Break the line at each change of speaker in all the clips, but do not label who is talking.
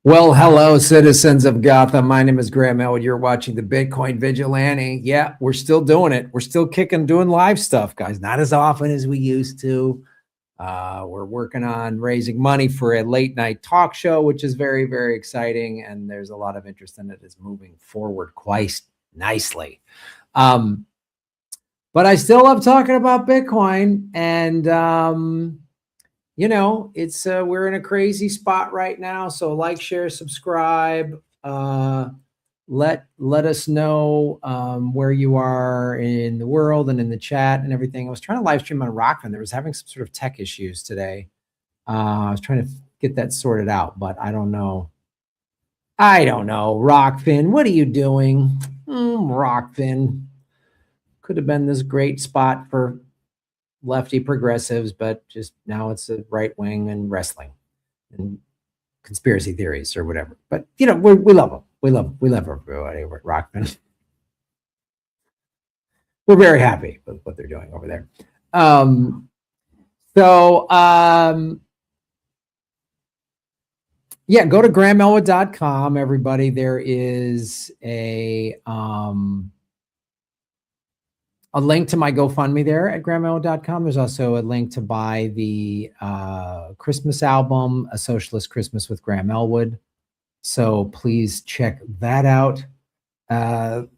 Well, hello, citizens of Gotham. My name is Graham Elwood. You're watching the Bitcoin Vigilante. Yeah, we're still doing it. We're still doing live stuff, guys. Not as often as we used to. We're working on raising money for a late night talk show, which is very, very exciting. And there's a lot of interest in it. It's moving forward quite nicely. But I still love talking about Bitcoin. And, you know, it's we're in a crazy spot right now. So like, share, subscribe. Let us know where you are in the world and in the chat and everything. I was trying to live stream on Rockfin. There was having some sort of tech issues today. I was trying to get that sorted out, but I don't know. Rockfin, what are you doing? Rockfin could have been this great spot for lefty progressives, but just now it's a right wing and wrestling and conspiracy theories or whatever. But you know, we love them. We love everybody over at Rockfin. We're very happy with what they're doing over there. Yeah, go to grahamelwood.com, everybody. There is a link to my GoFundMe there at grahamelwood.com. There's also a link to buy the Christmas album, A Socialist Christmas with Graham Elwood. So please check that out. So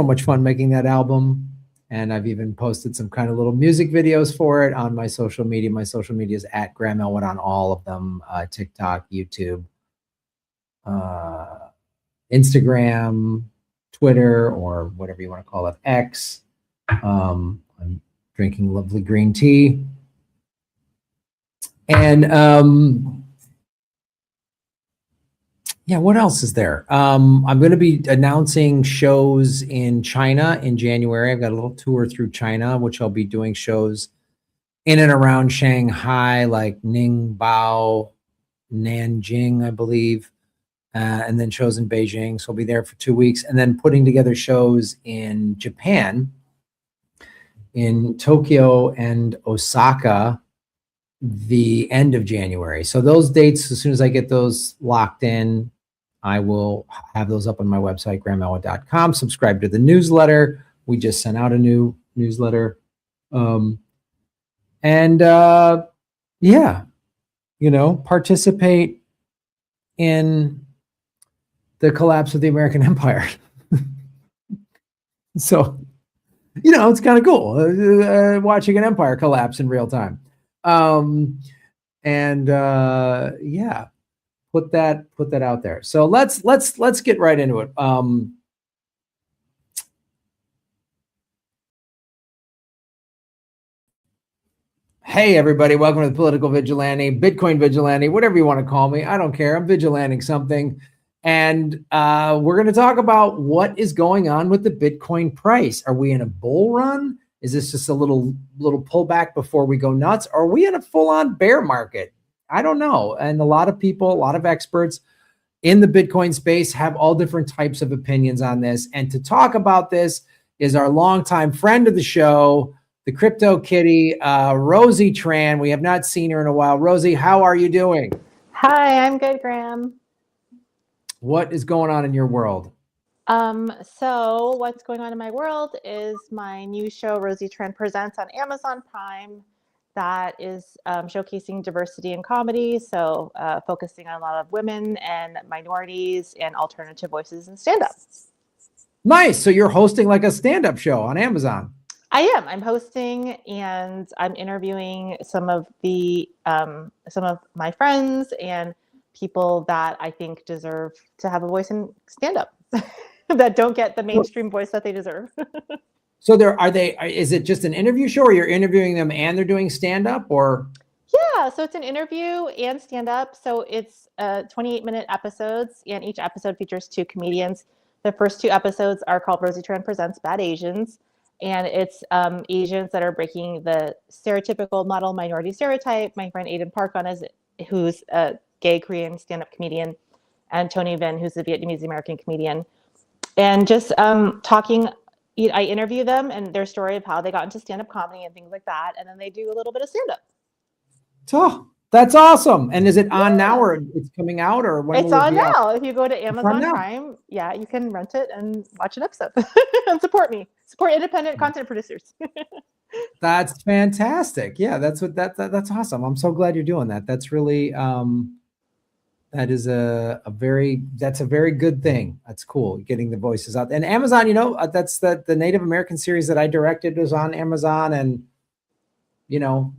much fun making that album. And I've even posted some kind of little music videos for it on my social media. My social media is at Graham Elwood on all of them. TikTok, YouTube, Instagram, Twitter, or whatever you want to call it, X. I'm drinking lovely green tea. And yeah, what else is there? I'm going to be announcing shows in China in January. I've got a little tour through China, which I'll be doing shows in and around Shanghai, like Ningbo, Nanjing, I believe, and then shows in Beijing. So I'll be there for 2 weeks, and then putting together shows in Japan, in Tokyo and Osaka, the end of January. So those dates, as soon as I get those locked in, I will have those up on my website, grahamelwood.com. Subscribe to the newsletter. We just sent out a new newsletter. Yeah, you know, participate in the collapse of the American empire. So, you know, it's kind of cool watching an empire collapse in real time. Yeah, put that out there. So let's get right into it. Hey everybody, welcome to the Political Vigilante, Bitcoin Vigilante, whatever you want to call me. I don't care. I'm vigilanting something. And we're going to talk about what is going on with the Bitcoin price. Are we in a bull run? Is this just a little pullback before we go nuts? Are we in a full-on bear market? I don't know. And a lot of people, a lot of experts in the Bitcoin space have all different types of opinions on this. And to talk about this is our longtime friend of the show, the crypto kitty, Rosie Tran. We have not seen her in a while. Rosie, how are you doing?
Hi, I'm good, Graham.
What is going on in your world?
So what's going on in my world is my new show, Rosie Tran Presents, on Amazon Prime, that is showcasing diversity in comedy. So focusing on a lot of women and minorities and alternative voices in stand-up.
Nice. So you're hosting like a stand-up show on Amazon.
I am. I'm hosting and I'm interviewing some of my friends and people that I think deserve to have a voice in stand-up that don't get the mainstream voice that they deserve.
So is it just an interview show, or you're interviewing them and they're doing stand-up, or?
Yeah, so it's an interview and stand-up. So it's 28-minute episodes, and each episode features 2 comedians. The first 2 episodes are called Rosie Tran Presents Bad Asians, and it's Asians that are breaking the stereotypical model minority stereotype. My friend Aiden Park who's a gay Korean stand-up comedian, and Tony Vinh, who's a Vietnamese American comedian. And just talking, I interview them and their story of how they got into stand-up comedy and things like that. And then they do a little bit of stand-up.
Oh, That's awesome. And is it on now,
Yeah.
or it's coming out, or when
It's
will it
on
be out?
now. If you go to
on
Amazon
now.
Prime, yeah, you can rent it and watch an episode and support me. Support independent content producers.
That's fantastic. Yeah, that's awesome. I'm so glad you're doing that. That's really that is that's a very good thing. That's cool, getting the voices out. And Amazon, that's the Native American series that I directed was on Amazon. And you know,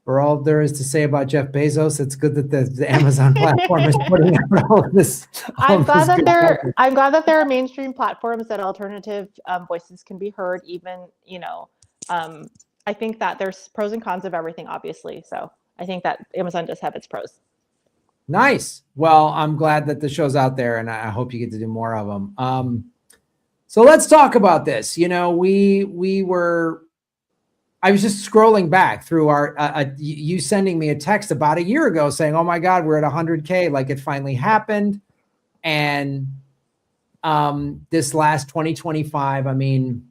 for all there is to say about Jeff Bezos, it's good that the Amazon platform is putting out all of this.
I'm glad that there are mainstream platforms that alternative voices can be heard. Even I think that there's pros and cons of everything, obviously. So I think that Amazon does have its pros.
Nice. Well, I'm glad that the show's out there, and I hope you get to do more of them. So let's talk about this. I was just scrolling back through you sending me a text about a year ago saying, "Oh my God, we're at 100K, like it finally happened." And this last 2025, I mean,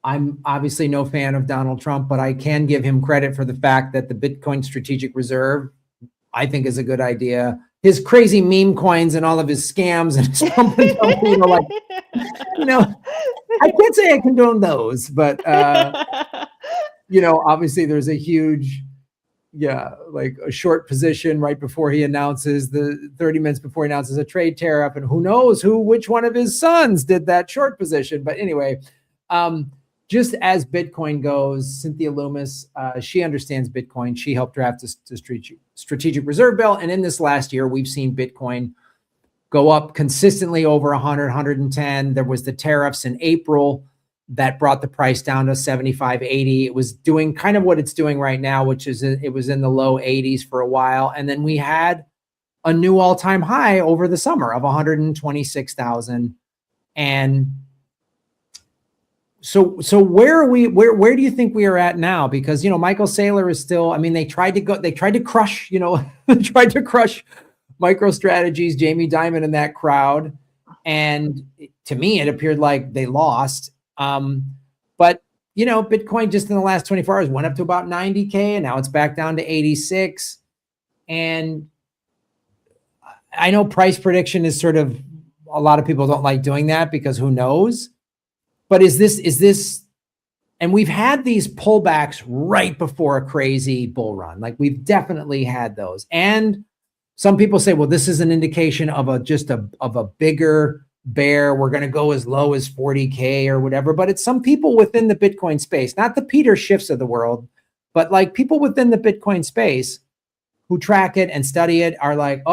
I'm obviously no fan of Donald Trump, but I can give him credit for the fact that the Bitcoin Strategic Reserve, I think, is a good idea. His crazy meme coins and all of his scams and his pump and dump, I can't say I condone those, but obviously there's a huge, like a short position right before he announces 30 minutes before he announces a trade tariff, and who knows which one of his sons did that short position. But anyway, just as Bitcoin goes, Cynthia Loomis, she understands Bitcoin. She helped draft the strategic reserve bill. And in this last year, we've seen Bitcoin go up consistently over 100, 110. There was the tariffs in April that brought the price down to 75, 80. It was doing kind of what it's doing right now, which is it was in the low 80s for a while. And then we had a new all-time high over the summer of 126,000. And so where are we? Where do you think we are at now? Because Michael Saylor is still. I mean, they tried to crush. Tried to crush MicroStrategy's Jamie Dimon and that crowd, and to me, it appeared like they lost. But Bitcoin just in the last 24 hours went up to about 90K, and now it's back down to 86. And I know price prediction is sort of, a lot of people don't like doing that because who knows. But is this, and we've had these pullbacks right before a crazy bull run. Like we've definitely had those. And some people say, well, this is an indication of a bigger bear. We're going to go as low as 40K or whatever. But it's some people within the Bitcoin space, not the Peter Schiffs of the world, but like people within the Bitcoin space who track it and study it are like,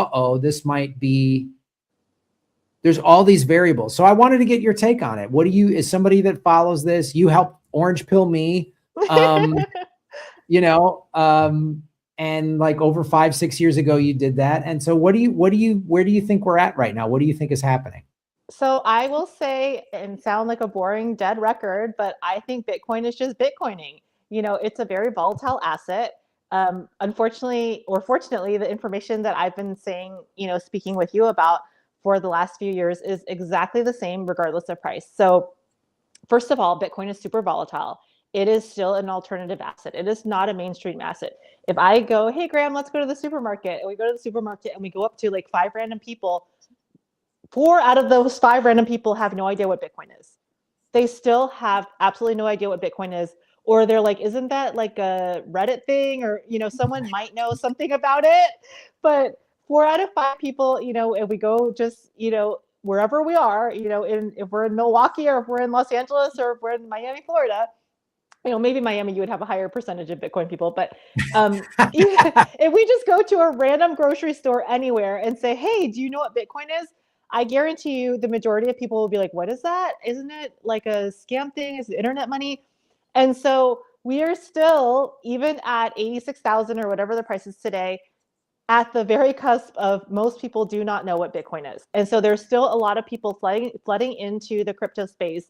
this might be, there's all these variables. So I wanted to get your take on it. As somebody that follows this, you helped orange pill me, and like over 5-6 years ago, you did that. And so where do you think we're at right now? What do you think is happening?
So I will say, and sound like a boring dead record, but I think Bitcoin is just Bitcoining. It's a very volatile asset. Unfortunately, or fortunately, the information that I've been saying, speaking with you about for the last few years is exactly the same regardless of price. So first of all, Bitcoin is super volatile. It is still an alternative asset. It is not a mainstream asset. If I go, hey, Graham, let's go to the supermarket, and we go to the supermarket and we go up to like 5 random people, 4 out of those 5 random people have no idea what Bitcoin is. They still have absolutely no idea what Bitcoin is. Or they're like, isn't that like a Reddit thing? Or, someone might know something about it. But 4 out of 5 people, if we go just, wherever we are, if we're in Milwaukee or if we're in Los Angeles or if we're in Miami, Florida, maybe Miami, you would have a higher percentage of Bitcoin people. But if we just go to a random grocery store anywhere and say, hey, do you know what Bitcoin is? I guarantee you the majority of people will be like, what is that? Isn't it like a scam thing? Is it internet money? And so we are still, even at 86,000 or whatever the price is today, at the very cusp of most people do not know what Bitcoin is. And so there's still a lot of people flooding into the crypto space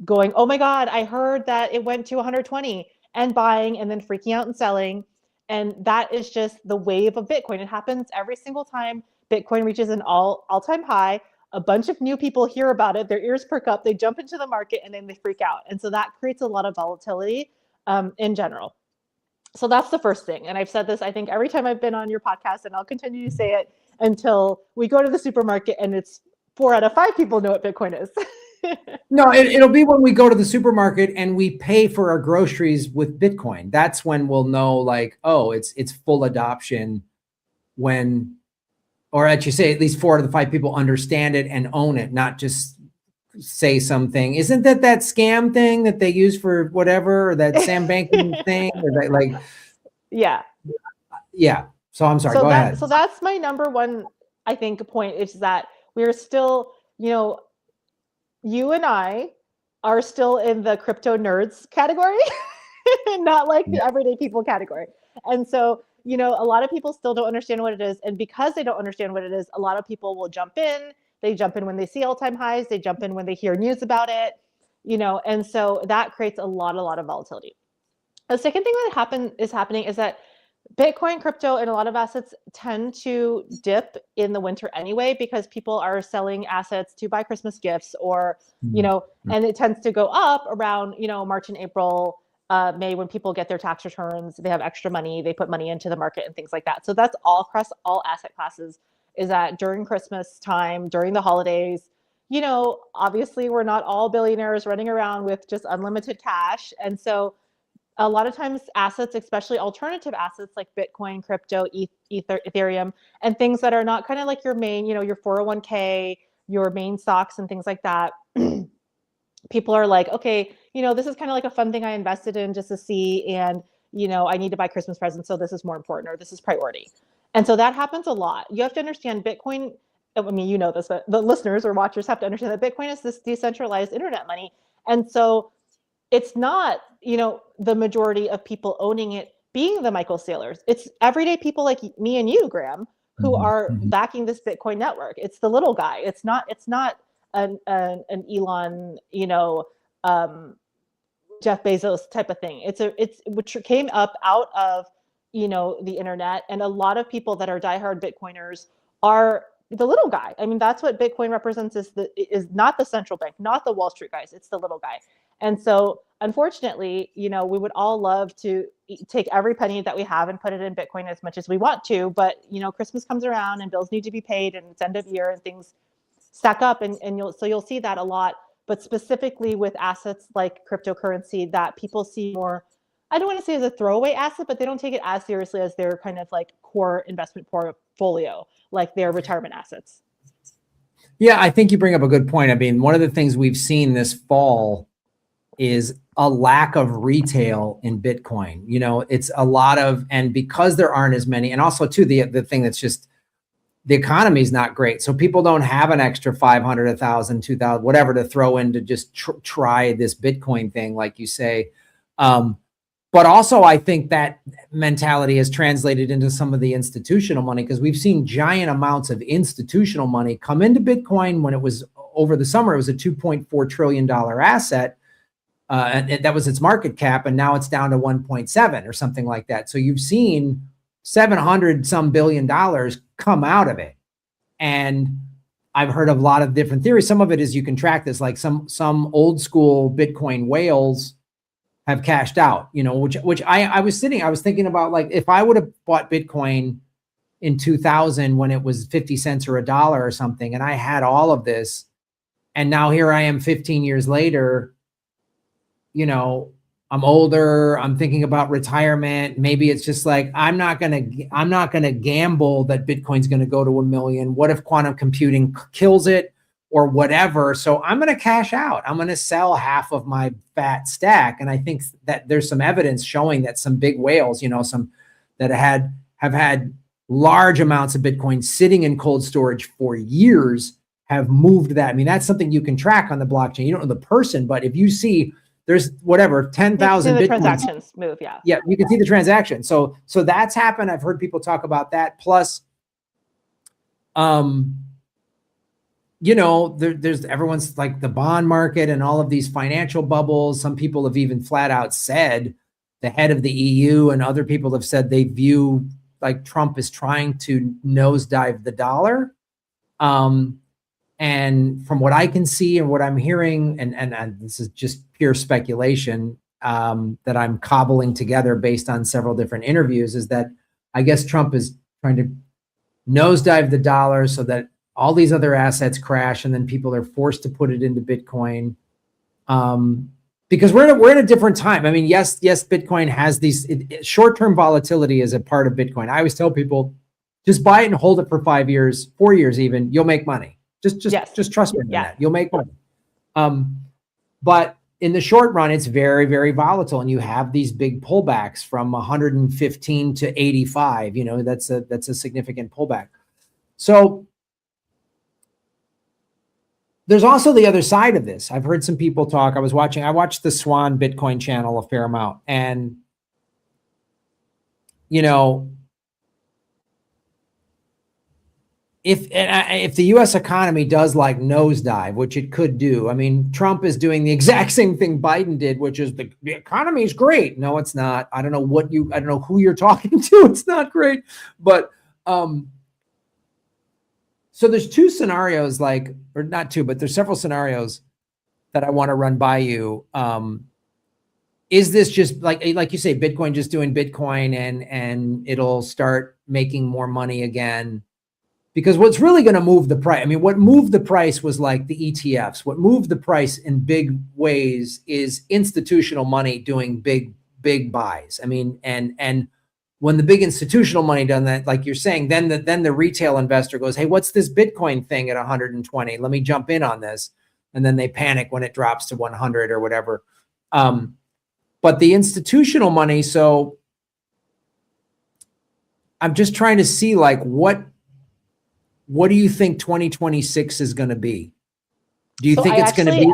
going, oh my God, I heard that it went to 120, and buying and then freaking out and selling. And that is just the wave of Bitcoin. It happens every single time Bitcoin reaches an all-time high. A bunch of new people hear about it, their ears perk up, they jump into the market, and then they freak out. And so that creates a lot of volatility in general. So that's the first thing. And I've said this, I think, every time I've been on your podcast, and I'll continue to say it until we go to the supermarket and it's 4 out of 5 people know what Bitcoin is.
No, it'll be when we go to the supermarket and we pay for our groceries with Bitcoin. That's when we'll know, like, oh, it's full adoption when, or as you say, at least 4 out of the 5 people understand it and own it, not just say something. Isn't that scam thing that they use for whatever, or that Sam Bankman thing, or that, like,
yeah.
So I'm sorry, go ahead.
So that's my number one, I think, point is that we're still, you and I are still in the crypto nerds category, not like the everyday people category. And so, a lot of people still don't understand what it is. And because they don't understand what it is, a lot of people will jump in. They jump in when they see all-time highs. They jump in when they hear news about it, and so that creates a lot of volatility. The second thing that is happening is that Bitcoin, crypto, and a lot of assets tend to dip in the winter anyway, because people are selling assets to buy Christmas gifts, or, and it tends to go up around, March and April, May, when people get their tax returns, they have extra money, they put money into the market and things like that. So that's all across all asset classes, is that during Christmas time, during the holidays, obviously we're not all billionaires running around with just unlimited cash. And so a lot of times assets, especially alternative assets like Bitcoin, crypto, Ethereum, and things that are not kind of like your main, your 401k, your main stocks and things like that. People are like, okay, this is kind of like a fun thing I invested in just to see, and, I need to buy Christmas presents, so this is more important, or this is priority. And so that happens a lot. You have to understand Bitcoin. I mean, this, but the listeners or watchers have to understand that Bitcoin is this decentralized internet money. And so it's not, the majority of people owning it being the Michael Saylors. It's everyday people like me and you, Graham, who are backing this Bitcoin network. It's the little guy. It's not an Elon, Jeff Bezos type of thing. It's which came up out of, the internet. And a lot of people that are diehard Bitcoiners are the little guy. I mean, that's what Bitcoin represents, is not the central bank, not the Wall Street guys. It's the little guy. And so unfortunately, we would all love to take every penny that we have and put it in Bitcoin as much as we want to. But, Christmas comes around and bills need to be paid, and it's end of year and things stack up. And you'll see that a lot. But specifically with assets like cryptocurrency, that people see more, I don't want to say as a throwaway asset, but they don't take it as seriously as their kind of like core investment portfolio, like their retirement assets.
Yeah, I think you bring up a good point. I mean, one of the things we've seen this fall is a lack of retail in Bitcoin. It's a lot of, and because there aren't as many, and also too, the thing that's just, the economy is not great. So people don't have an extra 500, 1,000, 2,000, whatever to throw in to just try this Bitcoin thing, like you say. But also I think that mentality has translated into some of the institutional money, because we've seen giant amounts of institutional money come into Bitcoin. When it was over the summer, it was a $2.4 trillion asset. And that was its market cap. And now it's down to 1.7 or something like that. So you've seen 700 some billion dollars come out of it. And I've heard of a lot of different theories. Some of it is you can track this, like some old school Bitcoin whales have cashed out, which I was thinking about, like, if I would have bought Bitcoin in 2000 when it was 50 cents or $1 or something, and I had all of this, and now here I am 15 years later, I'm older, I'm thinking about retirement. Maybe it's just like, I'm not going to gamble that Bitcoin's going to go to 1 million. What if quantum computing kills it or whatever? So I'm going to cash out. I'm going to sell half of my fat stack. And I think that there's some evidence showing that some big whales, some that have had large amounts of Bitcoin sitting in cold storage for years, have moved that. I mean, that's something you can track on the blockchain. You don't know the person, but if you see there's whatever 10,000 Bitcoin
transactions move, yeah,
you can see the transaction. So that's happened. I've heard people talk about that. Plus, there's everyone's like the bond market and all of these financial bubbles. Some people have even flat out said, the head of the EU and other people have said they view like Trump is trying to nosedive the dollar. And from what I can see and what I'm hearing, and this is just pure speculation, that I'm cobbling together based on several different interviews is that I guess Trump is trying to nosedive the dollar so that all these other assets crash, and then people are forced to put it into Bitcoin. Because we're in a different time. I mean, yes, Bitcoin has these short-term volatility is a part of Bitcoin. I always tell people, just buy it and hold it for 5 years, 4 years even, you'll make money. Just trust me on that. You'll make money. But in the short run, it's very, very volatile, and you have these big pullbacks from 115 to 85. You know, that's a significant pullback. So there's also the other side of this. I've heard some people talk. I watched the Swan Bitcoin channel a fair amount, and you know, if the U.S. economy does like nosedive, which it could do, I mean, Trump is doing the exact same thing Biden did, which is the economy is great. No, it's not. I don't know who you're talking to. It's not great, but so there's two scenarios, or not two, but there's several scenarios that I want to run by you. Is this just like you say, Bitcoin just doing Bitcoin and it'll start making more money again? Because what's really going to move the price, I mean, what moved the price was like the ETFs. What moved the price in big ways is institutional money doing big buys. I mean, and when the big institutional money done that, like you're saying, then the retail investor goes, hey, what's this Bitcoin thing at 120? Let me jump in on this. And then they panic when it drops to 100 or whatever. But the institutional money, so I'm just trying to see like, what do you think 2026 is going to be? Do you think it's going to be?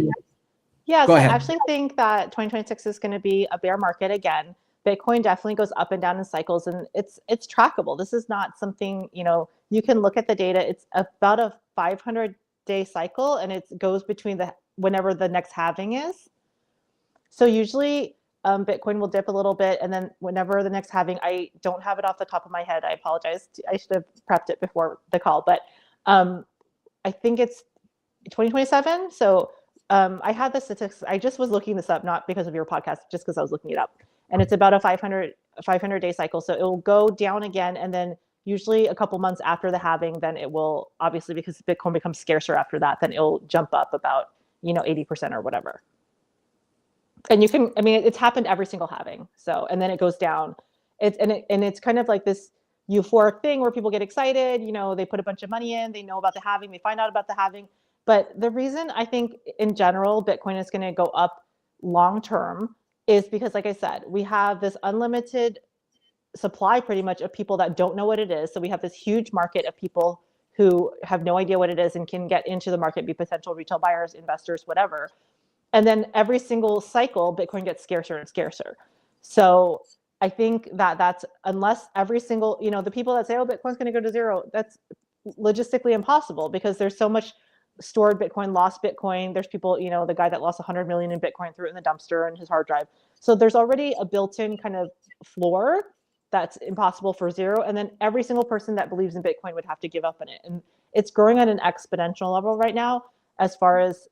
Yeah,
Go
so
ahead.
I actually think that 2026 is going to be a bear market again. Bitcoin definitely goes up and down in cycles, and it's trackable. This is not something, you can look at the data. It's about a 500-day cycle, and it goes between whenever the next halving is. So usually Bitcoin will dip a little bit, and then whenever the next halving, I don't have it off the top of my head. I apologize. I should have prepped it before the call, but I think it's 2027. So I had the statistics. I just was looking this up, not because of your podcast, just because I was looking it up. And it's about a 500-day cycle. So it will go down again, and then usually a couple months after the halving, then it will, obviously because Bitcoin becomes scarcer after that, then it'll jump up about 80% or whatever. And it's happened every single halving. So, and then it goes down. It's kind of like this euphoric thing where people get excited, they put a bunch of money in, they know about the halving, they find out about the halving. But the reason I think in general, Bitcoin is going to go up long-term is because, like I said, we have this unlimited supply pretty much of people that don't know what it is. So we have this huge market of people who have no idea what it is and can get into the market, be potential retail buyers, investors, whatever. And then every single cycle, Bitcoin gets scarcer and scarcer. So I think that's, unless every single, the people that say, oh, Bitcoin's going to go to zero, that's logistically impossible because there's so much stored Bitcoin, lost Bitcoin. There's people, the guy that lost 100 million in Bitcoin threw it in the dumpster in his hard drive. So there's already a built-in kind of floor that's impossible for zero. And then every single person that believes in Bitcoin would have to give up on it. And it's growing at an exponential level right now as far as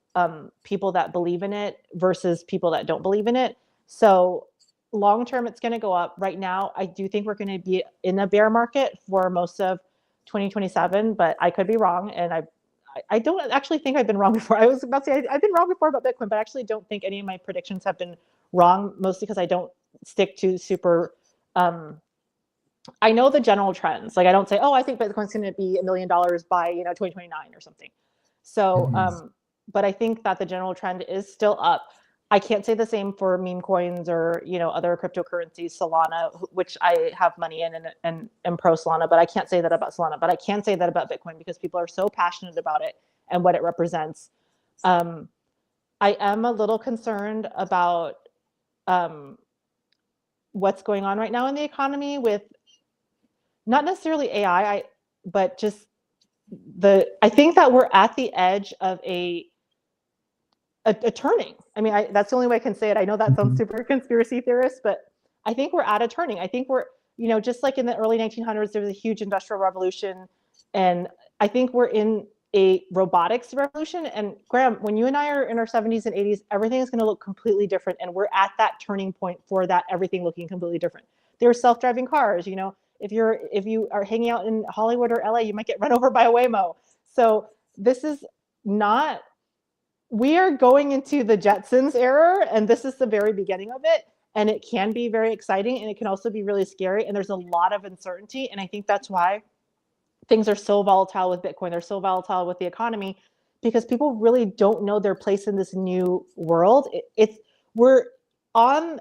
people that believe in it versus people that don't believe in it. So long term, it's going to go up. Right now, I do think we're going to be in a bear market for most of 2027, but I could be wrong. And I don't actually think I've been wrong before. I was about to say I've been wrong before about Bitcoin, but I actually don't think any of my predictions have been wrong, mostly because I don't stick to super. I know the general trends. Like I don't say, oh, I think Bitcoin's going to be $1 million by 2029 or something. So, but I think that the general trend is still up. I can't say the same for meme coins or other cryptocurrencies, Solana, which I have money in and am pro Solana, but I can't say that about Solana. But I can say that about Bitcoin because people are so passionate about it and what it represents. I am a little concerned about what's going on right now in the economy with not necessarily AI, but just I think that we're at the edge of a turning. I mean, that's the only way I can say it. I know that sounds super conspiracy theorist, but I think we're at a turning. I think we're, just like in the early 1900s, there was a huge industrial revolution. And I think we're in a robotics revolution. And Graham, when you and I are in our 70s and 80s, everything is going to look completely different. And we're at that turning point for that, everything looking completely different. There are self-driving cars, you know, if you are hanging out in Hollywood or LA, you might get run over by a Waymo. So this is not, we are going into the Jetsons era, and this is the very beginning of it. And it can be very exciting, and it can also be really scary. And there's a lot of uncertainty. And I think that's why things are so volatile with Bitcoin. They're so volatile with the economy, because people really don't know their place in this new world. We're on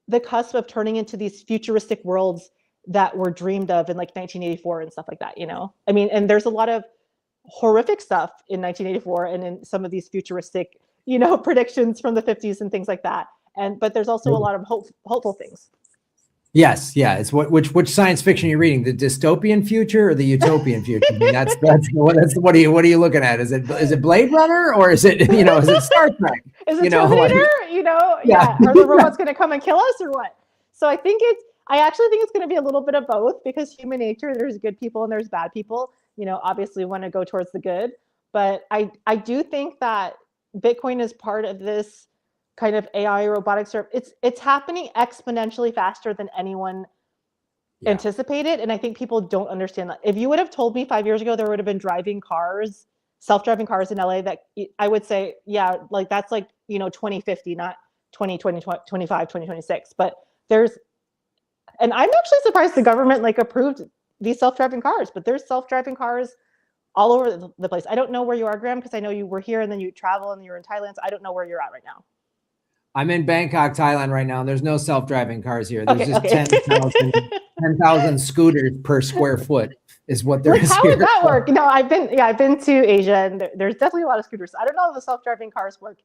the cusp of turning into these futuristic worlds that were dreamed of in like 1984 and stuff like that, you know? I mean, and there's a lot of horrific stuff in 1984 and in some of these futuristic, you know, predictions from the 50s and things like that. But there's also a lot of hopeful things.
Yes, yeah. It's which science fiction you're reading? The dystopian future or the utopian future? I mean, that's what are you looking at? Is it Blade Runner, or is it, you know, is it Star Trek?
Is it Terminator? You know, yeah. Are the robots going to come and kill us or what? So I actually think it's going to be a little bit of both, because human nature, there's good people and there's bad people. You know, obviously want to go towards the good, but I do think that Bitcoin is part of this kind of AI robotics. It's happening exponentially faster than anyone anticipated, and I think people don't understand that. If you would have told me 5 years ago there would have been self-driving cars in LA, that I would say, yeah, like that's like, you know, 2050, not 2020, 25, 2026. But and I'm actually surprised the government like approved these self-driving cars, but there's self-driving cars all over the place. I don't know where you are, Graham, because I know you were here and then you travel and you're in Thailand. So I don't know where you're at right now.
I'm in Bangkok, Thailand right now, and there's no self-driving cars here. There's just 10,000 scooters per square foot is what there is.
How would that work? No, I've been to Asia, and there's definitely a lot of scooters. I don't know if the self-driving cars work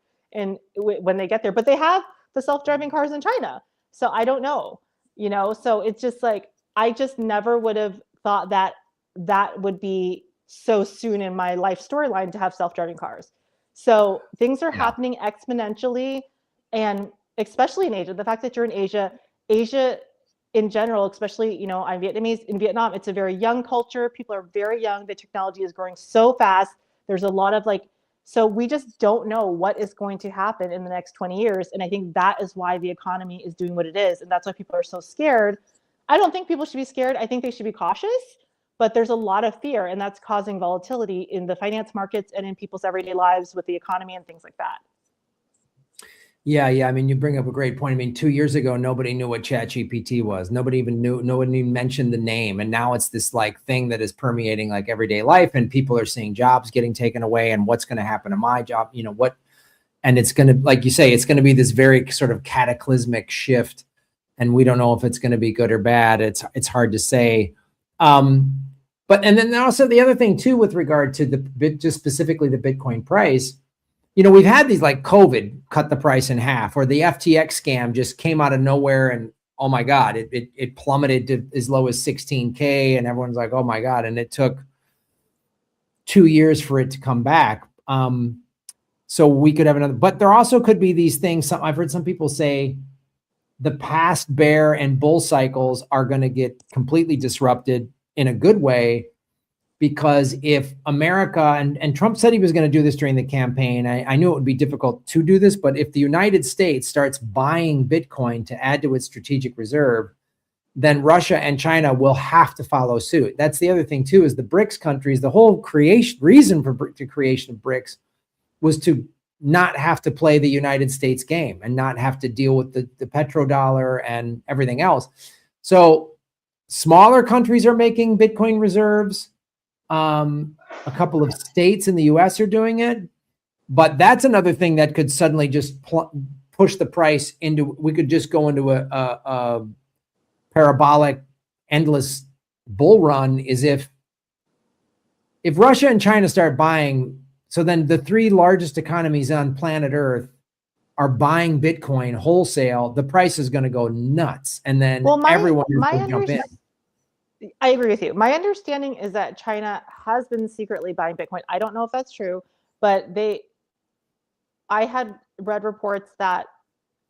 when they get there, but they have the self-driving cars in China. So I don't know, you know, so it's just like, I just never would have thought that would be so soon in my life storyline to have self-driving cars. So things are happening exponentially. And especially in Asia, the fact that you're in Asia in general, especially, you know, I'm Vietnamese, in Vietnam, it's a very young culture. People are very young. The technology is growing so fast. There's a lot of so we just don't know what is going to happen in the next 20 years. And I think that is why the economy is doing what it is. And that's why people are so scared. I don't think people should be scared. I think they should be cautious, but there's a lot of fear, and that's causing volatility in the finance markets and in people's everyday lives with the economy and things like that.
Yeah. I mean, you bring up a great point. I mean, 2 years ago, nobody knew what ChatGPT was. Nobody even mentioned the name. And now it's this like thing that is permeating like everyday life, and people are seeing jobs getting taken away, and what's going to happen to my job, you know, and it's going to, like you say, it's going to be this very sort of cataclysmic shift, and we don't know if it's going to be good or bad. It's hard to say. But, and then also the other thing too, with regard to just specifically the Bitcoin price, you know, we've had these like COVID cut the price in half, or the FTX scam just came out of nowhere, and oh my God, it plummeted to as low as 16K, and everyone's like, oh my God. And it took 2 years for it to come back. So we could have another, but there also could be these things. I've heard some people say the past bear and bull cycles are going to get completely disrupted in a good way, because if America, and Trump said he was going to do this during the campaign, I knew it would be difficult to do this, but if the United States starts buying Bitcoin to add to its strategic reserve, then Russia and China will have to follow suit. That's the other thing too, is the BRICS countries, the whole reason for the creation of BRICS was to not have to play the United States game and not have to deal with the petrodollar and everything else. So smaller countries are making Bitcoin reserves. A couple of states in the US are doing it, but that's another thing that could suddenly just push the price into, we could just go into a parabolic, endless bull run, is if Russia and China start buying, so then the three largest economies on planet Earth are buying Bitcoin wholesale, the price is going to go nuts. And then everyone is going to jump in.
I agree with you. My understanding is that China has been secretly buying Bitcoin. I don't know if that's true, but I had read reports that,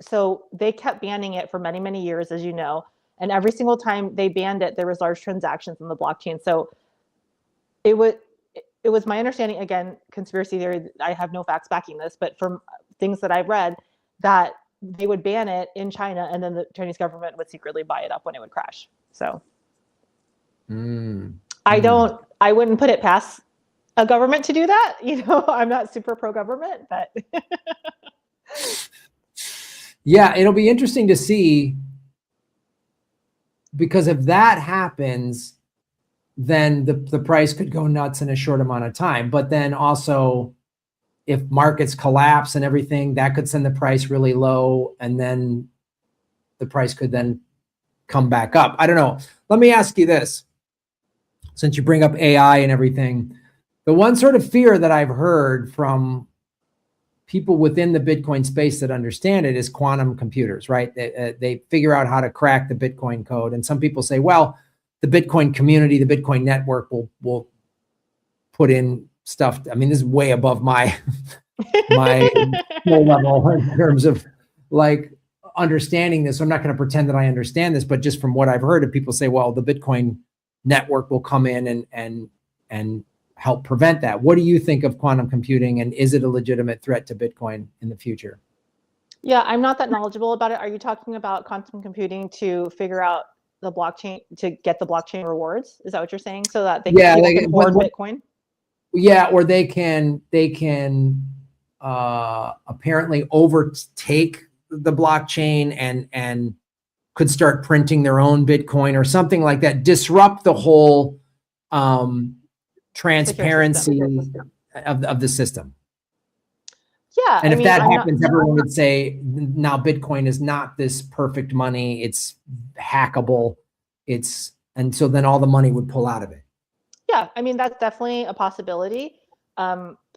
so they kept banning it for many, many years, as you know, and every single time they banned it, there was large transactions on the blockchain. So it was my understanding, again, conspiracy theory, I have no facts backing this, but from things that I've read, that they would ban it in China and then the Chinese government would secretly buy it up when it would crash. So I wouldn't put it past a government to do that. I'm not super pro-government, but
yeah, it'll be interesting to see, because if that happens, then the price could go nuts in a short amount of time. But then also, if markets collapse and everything, that could send the price really low, and then the price could then come back up. I don't know. Let me ask you this. Since you bring up AI and everything, the one sort of fear that I've heard from people within the Bitcoin space that understand it is quantum computers, right? They figure out how to crack the Bitcoin code. And some people say, well, the Bitcoin community, the Bitcoin network will put in stuff. I mean, this is way above my level in terms of like understanding this. I'm not going to pretend that I understand this, but just from what I've heard of people say, well, the Bitcoin network will come in and help prevent that. What do you think of quantum computing, and is it a legitimate threat to Bitcoin in the future?
Yeah, I'm not that knowledgeable about it. Are you talking about quantum computing to figure out the blockchain, to get the blockchain rewards? Is that what you're saying? So that people can hoard Bitcoin?
Yeah, or they can apparently overtake the blockchain and could start printing their own Bitcoin or something like that, disrupt the whole transparency of the system.
Yeah.
And if that happens, everyone would say, now Bitcoin is not this perfect money, it's hackable. And so then all the money would pull out of it.
Yeah, I mean, that's definitely a possibility.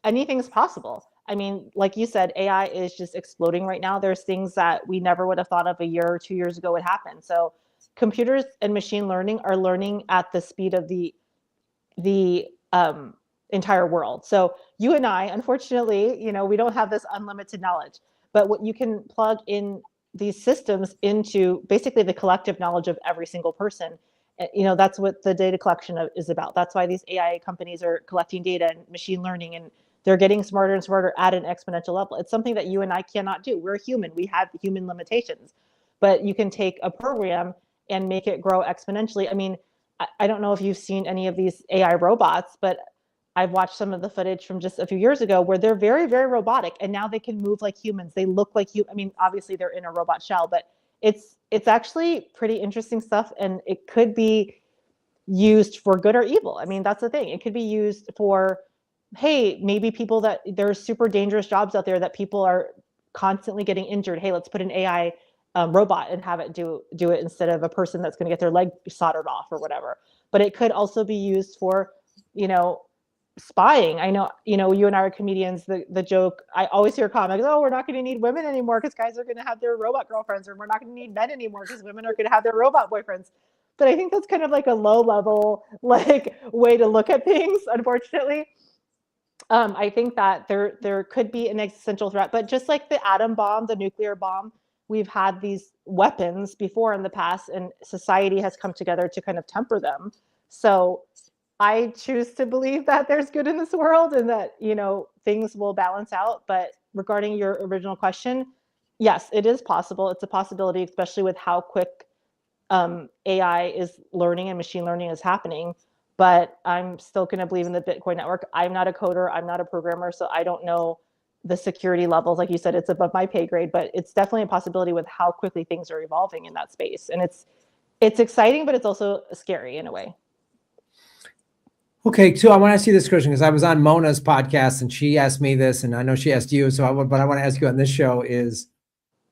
Anything's possible. I mean, like you said, AI is just exploding right now. There's things that we never would have thought of a year or 2 years ago would happen. So computers and machine learning are learning at the speed of the entire world. So you and I, unfortunately, we don't have this unlimited knowledge, but what you can plug in these systems into basically the collective knowledge of every single person. That's what the data collection is about. That's why these AI companies are collecting data and machine learning, and they're getting smarter and smarter at an exponential level. It's something that you and I cannot do. We're human. We have human limitations, but you can take a program and make it grow exponentially. I mean, I don't know if you've seen any of these AI robots, but I've watched some of the footage from just a few years ago where they're very, very robotic, and now they can move like humans. They look like you. I mean, obviously they're in a robot shell, but it's actually pretty interesting stuff, and it could be used for good or evil. I mean, that's the thing. It could be used for, hey, maybe people that there's super dangerous jobs out there that people are constantly getting injured. Hey, let's put an AI robot and have it do it instead of a person that's going to get their leg soldered off or whatever. But it could also be used for, spying. I know, you and I are comedians. The joke, I always hear comments, oh, we're not going to need women anymore because guys are going to have their robot girlfriends, or we're not going to need men anymore because women are going to have their robot boyfriends. But I think that's kind of like a low level, way to look at things, unfortunately. I think that there could be an existential threat, but just like the atom bomb, the nuclear bomb, we've had these weapons before in the past, and society has come together to kind of temper them. So I choose to believe that there's good in this world and that, things will balance out. But regarding your original question, yes, it is possible. It's a possibility, especially with how quick AI is learning and machine learning is happening. But I'm still going to believe in the Bitcoin network. I'm not a coder. I'm not a programmer. So I don't know the security levels. Like you said, it's above my pay grade, but it's definitely a possibility with how quickly things are evolving in that space. And it's exciting, but it's also scary in a way.
Okay, so I want to ask you this question because I was on Mona's podcast and she asked me this, and I know she asked you. But I want to ask you on this show is,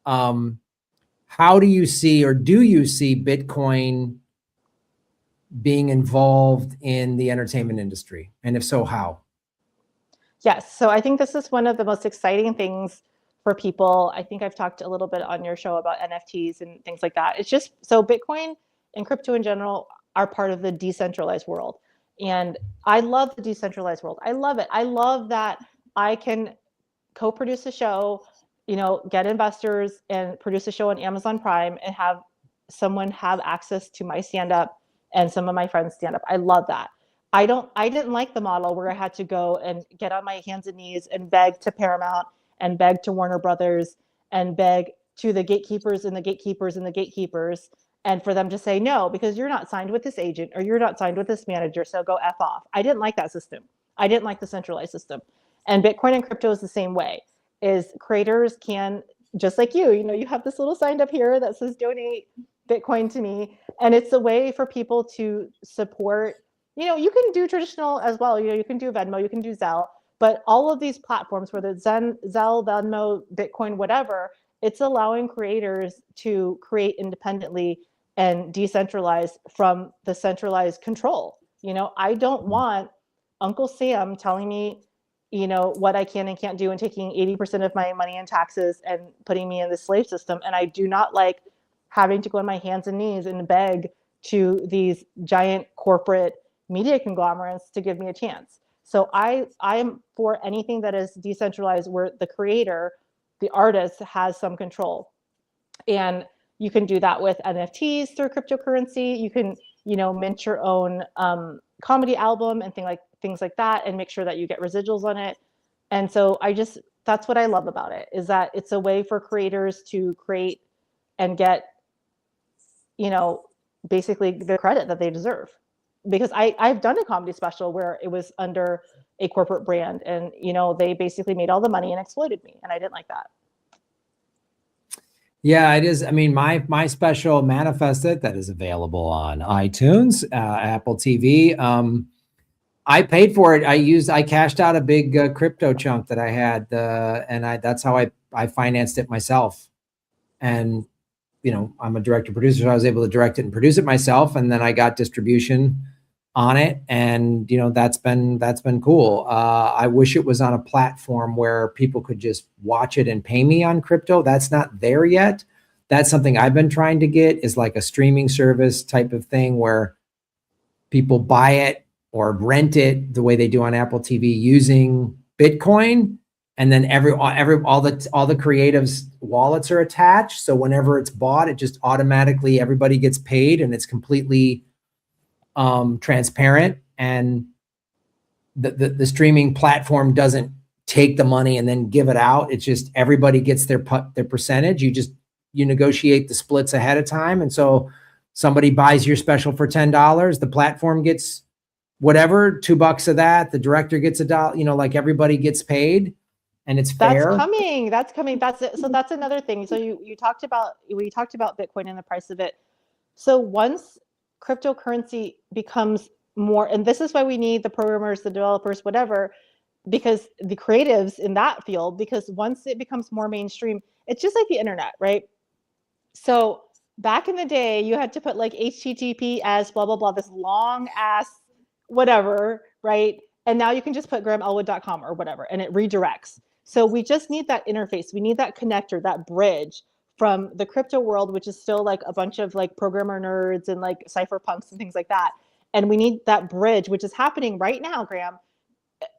how do you see, or do you see Bitcoin being involved in the entertainment industry? And if so, how?
Yes. So I think this is one of the most exciting things for people. I think I've talked a little bit on your show about NFTs and things like that. It's just, so Bitcoin and crypto in general are part of the decentralized world. And I love the decentralized world. I love it. I love that I can co-produce a show, get investors and produce a show on Amazon Prime and have someone have access to my stand-up and some of my friends' stand-up. I love that. I didn't like the model where I had to go and get on my hands and knees and beg to Paramount and beg to Warner Brothers and beg to the gatekeepers and the gatekeepers and the gatekeepers, and for them to say no because you're not signed with this agent or you're not signed with this manager, so go F off. I didn't like that system. I didn't like the centralized system. And Bitcoin and crypto is the same way. Is creators can, just like you have this little sign up here that says donate Bitcoin to me, and it's a way for people to support. You can do traditional as well. You can do Venmo, you can do Zelle, but all of these platforms, whether it's Zelle, Venmo, Bitcoin, whatever, it's allowing creators to create independently and decentralized from the centralized control. I don't want Uncle Sam telling me, what I can and can't do and taking 80% of my money in taxes and putting me in the slave system. And I do not like having to go on my hands and knees and beg to these giant corporate media conglomerates to give me a chance. So I'm for anything that is decentralized where the creator, the artist, has some control. And you can do that with NFTs through cryptocurrency. You can, mint your own comedy album and things like that, and make sure that you get residuals on it. And so that's what I love about it, is that it's a way for creators to create and get, basically the credit that they deserve. Because I've done a comedy special where it was under a corporate brand, and they basically made all the money and exploited me, and I didn't like that.
Yeah, it is. I mean, my special Manifested that is available on iTunes, Apple TV. I paid for it. I cashed out a big crypto chunk that I had, and that's how I financed it myself. And I'm a director producer, so I was able to direct it and produce it myself, and then I got distribution on it, and that's been cool. I wish it was on a platform where people could just watch it and pay me on crypto. That's not there yet. That's something I've been trying to get, is like a streaming service type of thing where people buy it or rent it the way they do on Apple TV using Bitcoin, and then all the creatives' wallets are attached. So whenever it's bought, it just automatically, everybody gets paid, and it's completely transparent, and the streaming platform doesn't take the money and then give it out. It's just everybody gets their percentage. You negotiate the splits ahead of time, and so somebody buys your special for $10, the platform gets whatever, $2 of that, the director gets $1, like everybody gets paid, and it's fair.
That's coming. So that's another thing. So we talked about Bitcoin and the price of it. So once cryptocurrency becomes more, and this is why we need the programmers, the developers, whatever, because the creatives in that field, because once it becomes more mainstream, it's just like the internet, right? So back in the day, you had to put like HTTP as blah, blah, blah, this long ass whatever, right? And now you can just put grahamelwood.com or whatever, and it redirects. So we just need that interface. We need that connector, that bridge from the crypto world, which is still like a bunch of like programmer nerds and like cypherpunks and things like that. And we need that bridge, which is happening right now, Graham,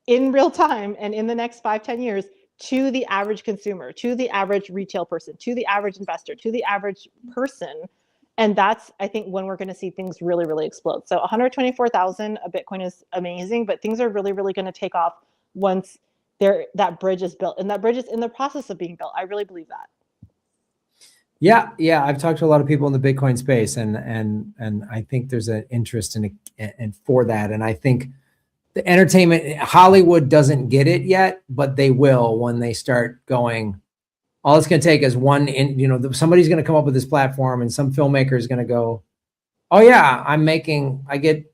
in real time and in the next 5-10 years, to the average consumer, to the average retail person, to the average investor, to the average person. And that's, I think, when we're going to see things really, really explode. So 124,000 a Bitcoin is amazing, but things are really, really going to take off once that bridge is built. And that bridge is in the process of being built. I really believe that.
Yeah. I've talked to a lot of people in the Bitcoin space, and I think there's an interest in for that. And I think the entertainment, Hollywood doesn't get it yet, but they will when they start going. All it's going to take is somebody's going to come up with this platform, and some filmmaker is going to go, oh yeah, I get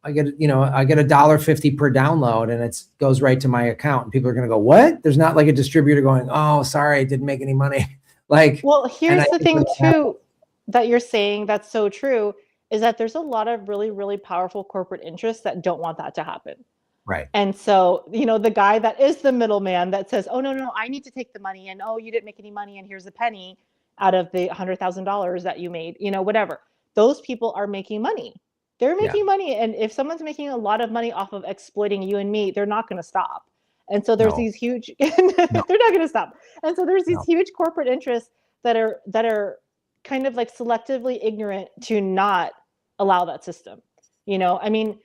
$1.50 per download, and it goes right to my account. And people are going to go, what? There's not like a distributor going, oh, sorry, I didn't make any money.
Well, here's the thing too, that you're saying that's so true, is that there's a lot of really, really powerful corporate interests that don't want that to happen.
Right.
And so, the guy that is the middleman that says, oh, no, I need to take the money, and oh, you didn't make any money, and here's a penny out of the $100,000 that you made, whatever. Those people are making money. They're making money. And if someone's making a lot of money off of exploiting you and me, they're not going to stop. And so there's these huge, they're not going to stop. And so there's these huge corporate interests that are kind of like selectively ignorant to not allow that system. I mean,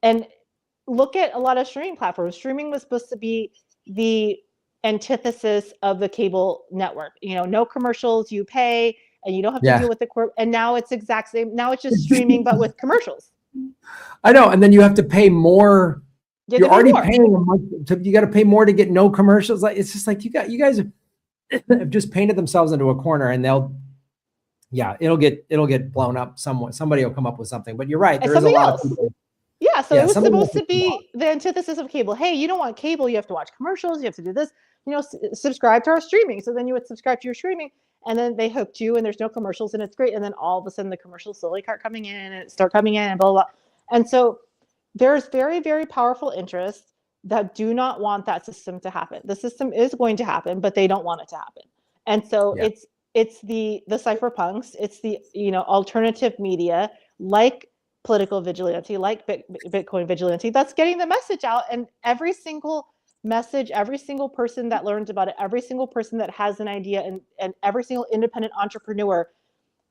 And look at a lot of streaming platforms. Streaming was supposed to be the antithesis of the cable network. No commercials, you pay, and you don't have to deal with the and now it's exact same. Now it's just streaming, but with commercials.
I know. And then you have to pay more. You're already paying a month. You got to pay more to get no commercials. Like, it's just like you guys have just painted themselves into a corner, and it'll get blown up. Somebody will come up with something, but you're right. There is a lot of people.
Yeah, so it was supposed to be the antithesis of cable. Hey, you don't want cable, you have to watch commercials, you have to do this, subscribe to our streaming. So then you would subscribe to your streaming, and then they hooked you, and there's no commercials, and it's great. And then all of a sudden the commercials slowly start coming in, and blah, blah, blah. And so there's very, very powerful interests that do not want that system to happen. The system is going to happen, but they don't want it to happen. And so it's the cypherpunks, it's the alternative media, like political vigilante, like Bitcoin vigilante, that's getting the message out. And every single message, every single person that learns about it, every single person that has an idea, and every single independent entrepreneur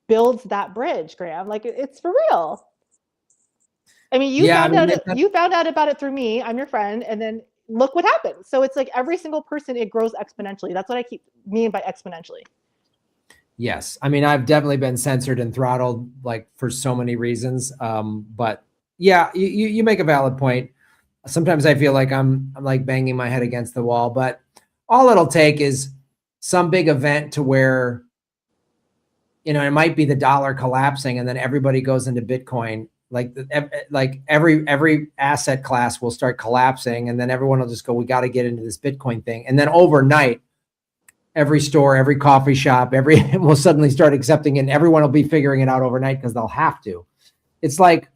builds that bridge, Graham. Like, it's for real. I mean, you found out about it through me. I'm your friend. And then look what happened. So it's like every single person, it grows exponentially. That's what I mean by exponentially.
Yes. I mean, I've definitely been censored and throttled, like, for so many reasons. But yeah, you make a valid point. Sometimes I feel like I'm like banging my head against the wall, but all it'll take is some big event to where, it might be the dollar collapsing, and then everybody goes into Bitcoin. Like every asset class will start collapsing, and then everyone will just go, we got to get into this Bitcoin thing. And then overnight, every store, every coffee shop, will suddenly start accepting it, and everyone will be figuring it out overnight because they'll have to. It's like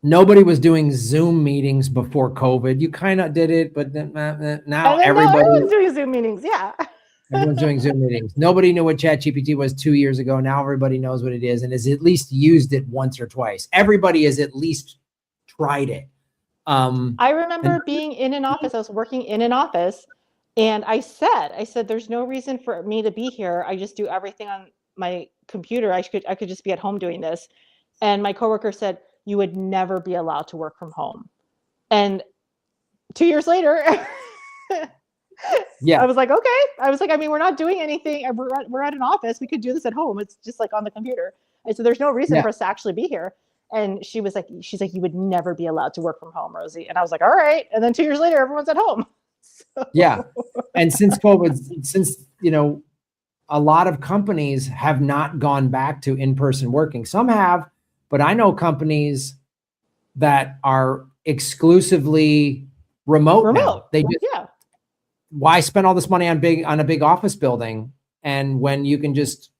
nobody was doing Zoom meetings before COVID. You kind of did it, but now
everyone's doing Zoom meetings. Yeah.
Everyone's doing Zoom meetings. Nobody knew what ChatGPT was 2 years ago. Now everybody knows what it is and has at least used it once or twice. Everybody has at least tried it.
I remember being in an office. I was working in an office, and I said, there's no reason for me to be here. I just do everything on my computer. I could just be at home doing this. And my coworker said, you would never be allowed to work from home. And 2 years later, I was like, okay. I was like, I mean, we're not doing anything. We're at an office. We could do this at home. It's just like on the computer. And so there's no reason for us to actually be here. And she's like, you would never be allowed to work from home, Rosie. And I was like, all right. And then 2 years later, everyone's at home. So.
Yeah. And since COVID, a lot of companies have not gone back to in-person working. Some have, but I know companies that are exclusively remote. Now. They just, why spend all this money on a big office building? And when you can just,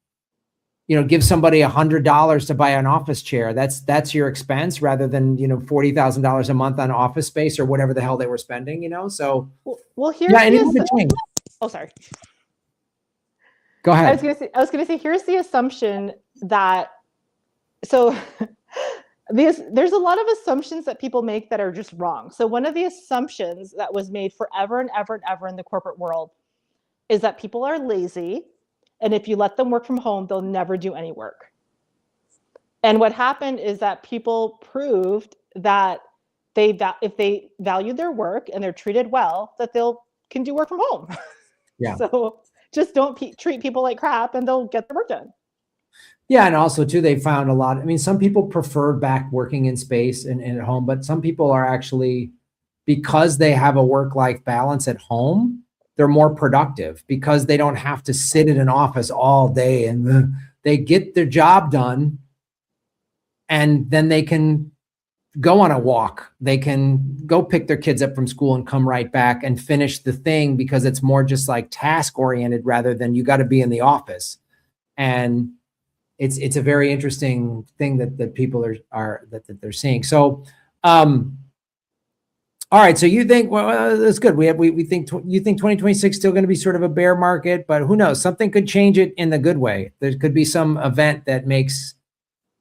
give somebody $100 to buy an office chair, that's your expense rather than, $40,000 a month on office space or whatever the hell they were spending, So,
well, here's oh, sorry.
Go ahead.
I was going to say, here's the assumption that, there's a lot of assumptions that people make that are just wrong. So one of the assumptions that was made forever and ever and ever in the corporate world is that people are lazy, and if you let them work from home, they'll never do any work. And what happened is that people proved that if they valued their work and they're treated well, that can do work from home. Yeah. So just don't treat people like crap, and they'll get their work done.
Yeah. And also too, they found some people prefer back working in space and at home, but some people are actually, because they have a work-life balance at home, they're more productive because they don't have to sit in an office all day, and they get their job done, and then they can go on a walk. They can go pick their kids up from school and come right back and finish the thing, because it's more just like task oriented rather than you got to be in the office. And it's a very interesting thing that people are they're seeing. So, all right. So you think, well, that's good. We think you think 2026 still going to be sort of a bear market, but who knows? Something could change it in the good way. There could be some event that makes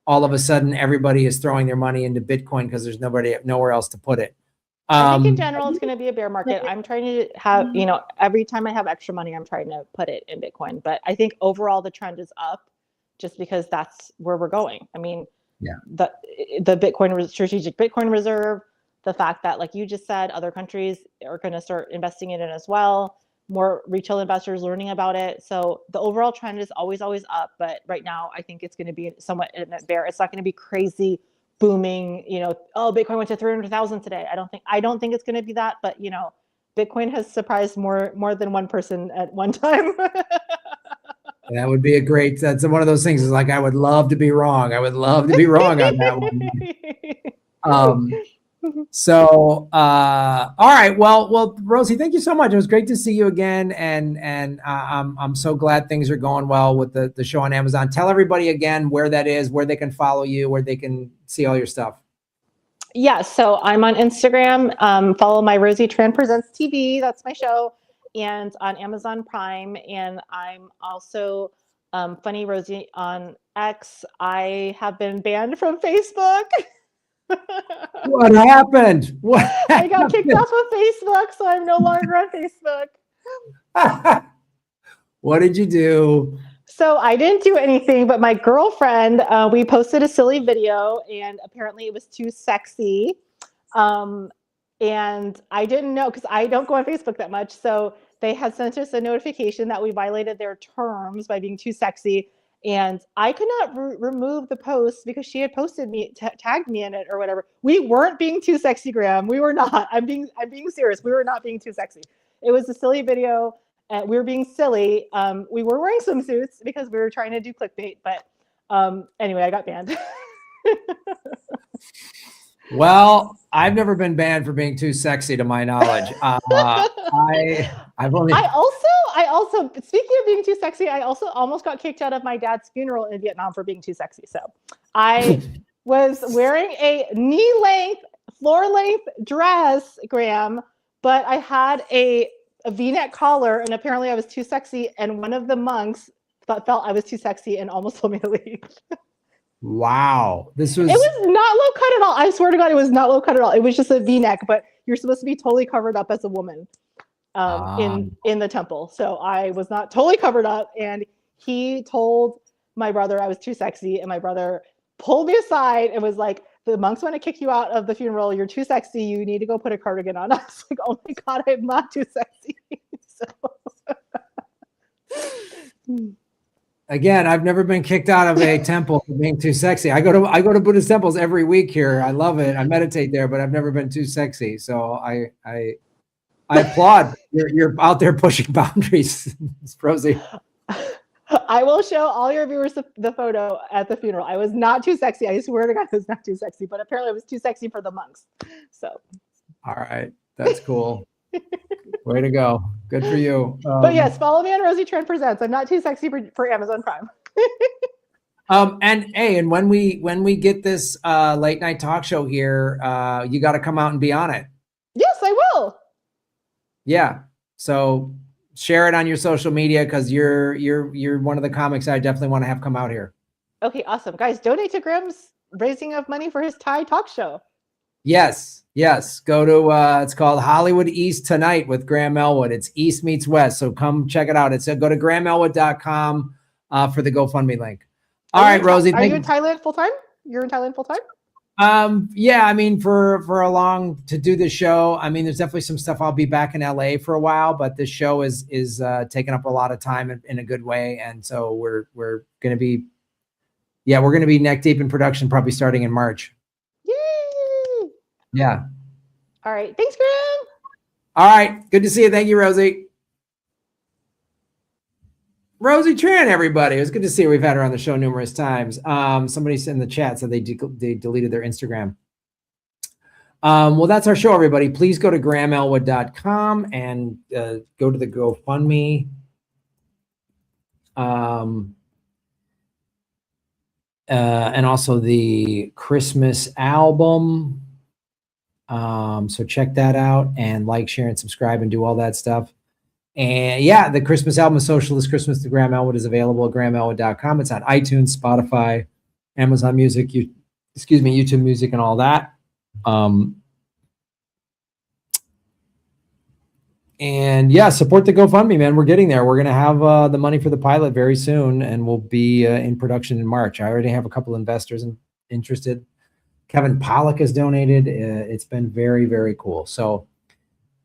all of a sudden everybody is throwing their money into Bitcoin because there's nowhere else to put it.
I think in general, it's going to be a bear market. I'm trying to have, every time I have extra money, I'm trying to put it in Bitcoin. But I think overall the trend is up, just because that's where we're going. I mean, the Bitcoin strategic Bitcoin reserve, the fact that, like you just said, other countries are going to start investing in it as well. More retail investors learning about it. So the overall trend is always up. But right now, I think it's going to be somewhat in a bear. It's not going to be crazy booming. Oh, Bitcoin went to 300,000 today. I don't think it's going to be that. But Bitcoin has surprised more than one person at one time.
That would be that's one of those things. Is like, I would love to be wrong. I would love to be wrong on that one. So, all right. Well, Rosie, thank you so much. It was great to see you again. And I'm so glad things are going well with the show on Amazon. Tell everybody again where that is, where they can follow you, where they can see all your stuff.
Yeah. So I'm on Instagram. Follow my Rosie Tran Presents TV. That's my show. And on Amazon Prime. And I'm also Funny Rosie on X. I have been banned from Facebook.
What happened?
I got kicked off of Facebook, so I'm no longer on Facebook.
What did you do?
So I didn't do anything, but my girlfriend, we posted a silly video, and apparently it was too sexy. And I didn't know, because I don't go on Facebook that much. So they had sent us a notification that we violated their terms by being too sexy. And I could not remove the post because she had posted me, tagged me in it or whatever. We weren't being too sexy, Graham. We were not. I'm being serious. We were not being too sexy. It was a silly video. We were being silly. We were wearing swimsuits because we were trying to do clickbait. But anyway, I got banned.
Well, I've never been banned for being too sexy, to my knowledge. I also, speaking of being too sexy, I also almost got kicked out of my dad's funeral in Vietnam for being too sexy. So I was wearing a knee-length, floor-length dress, Graham, but I had a V-neck collar, and apparently I was too sexy. And one of the monks felt I was too sexy and almost told me to leave. Wow. It was
not low cut at all. I swear to God, it was not low cut at all. It was just a V-neck, but you're supposed to be totally covered up as a woman in the temple. So I was not totally covered up, and he told my brother I was too sexy, and my brother pulled me aside and was like, the monks want to kick you out of the funeral. You're too sexy. You need to go put a cardigan on. I was like, oh my God, I'm not too sexy.
Again, I've never been kicked out of a temple for being too sexy. I go to Buddhist temples every week here. I love it. I meditate there, but I've never been too sexy. So I applaud. You're out there pushing boundaries, Rosie.
I will show all your viewers the photo at the funeral. I was not too sexy. I swear to God, I was not too sexy, but apparently I was too sexy for the monks. So. All
right. That's cool. Way to go. Good for you.
But yes, follow me on Rosie Tran Presents. I'm not too sexy for Amazon Prime.
And when we get this late night talk show here, you got to come out and be on it.
Yes, I will.
Yeah. So share it on your social media, because you're one of the comics I definitely want to have come out here.
Okay, awesome. Guys, donate to Graham's raising of money for his Thai talk show.
Yes. Go to it's called Hollywood East Tonight with Graham Elwood. It's East meets West. So come check it out. Go to grahamelwood.com for the GoFundMe link. All right, Rosie.
Are you in Thailand full time? You're in Thailand full time?
Yeah, I mean, to do this show, I mean, there's definitely some stuff. I'll be back in LA for a while, but this show is taking up a lot of time in a good way. And so we're going to be neck deep in production, probably starting in March.
Yay!
Yeah.
All right. Thanks, Graham.
All right. Good to see you. Thank you, Rosie. Rosie Tran, everybody. It was good to see her. We've had her on the show numerous times. Somebody in the chat said they deleted their Instagram. Well, that's our show, everybody. Please go to grahamelwood.com and go to the GoFundMe. And also the Christmas album. So check that out and like, share, and subscribe and do all that stuff. And yeah, the Christmas album, Socialist Christmas to Graham Elwood, is available at grahamelwood.com. It's on iTunes, Spotify, Amazon Music, YouTube Music, and all that. And yeah, support the GoFundMe, man. We're getting there. We're going to have the money for the pilot very soon, and we'll be in production in March. I already have a couple investors interested. Kevin Pollock has donated. It's been very, very cool. So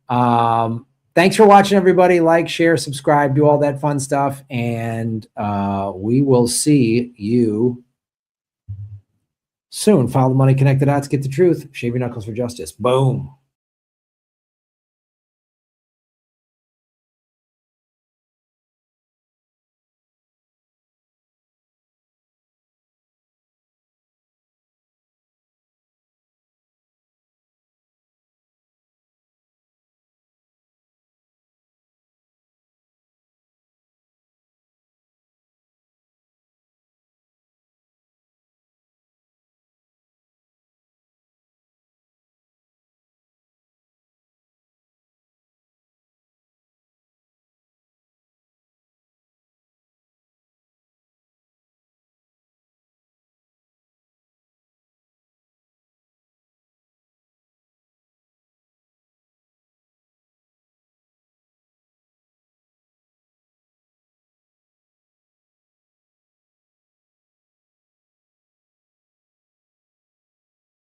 thanks for watching, everybody. Like, share, subscribe, do all that fun stuff. And we will see you soon. Follow the money, connect the dots, get the truth, shave your knuckles for justice. Boom.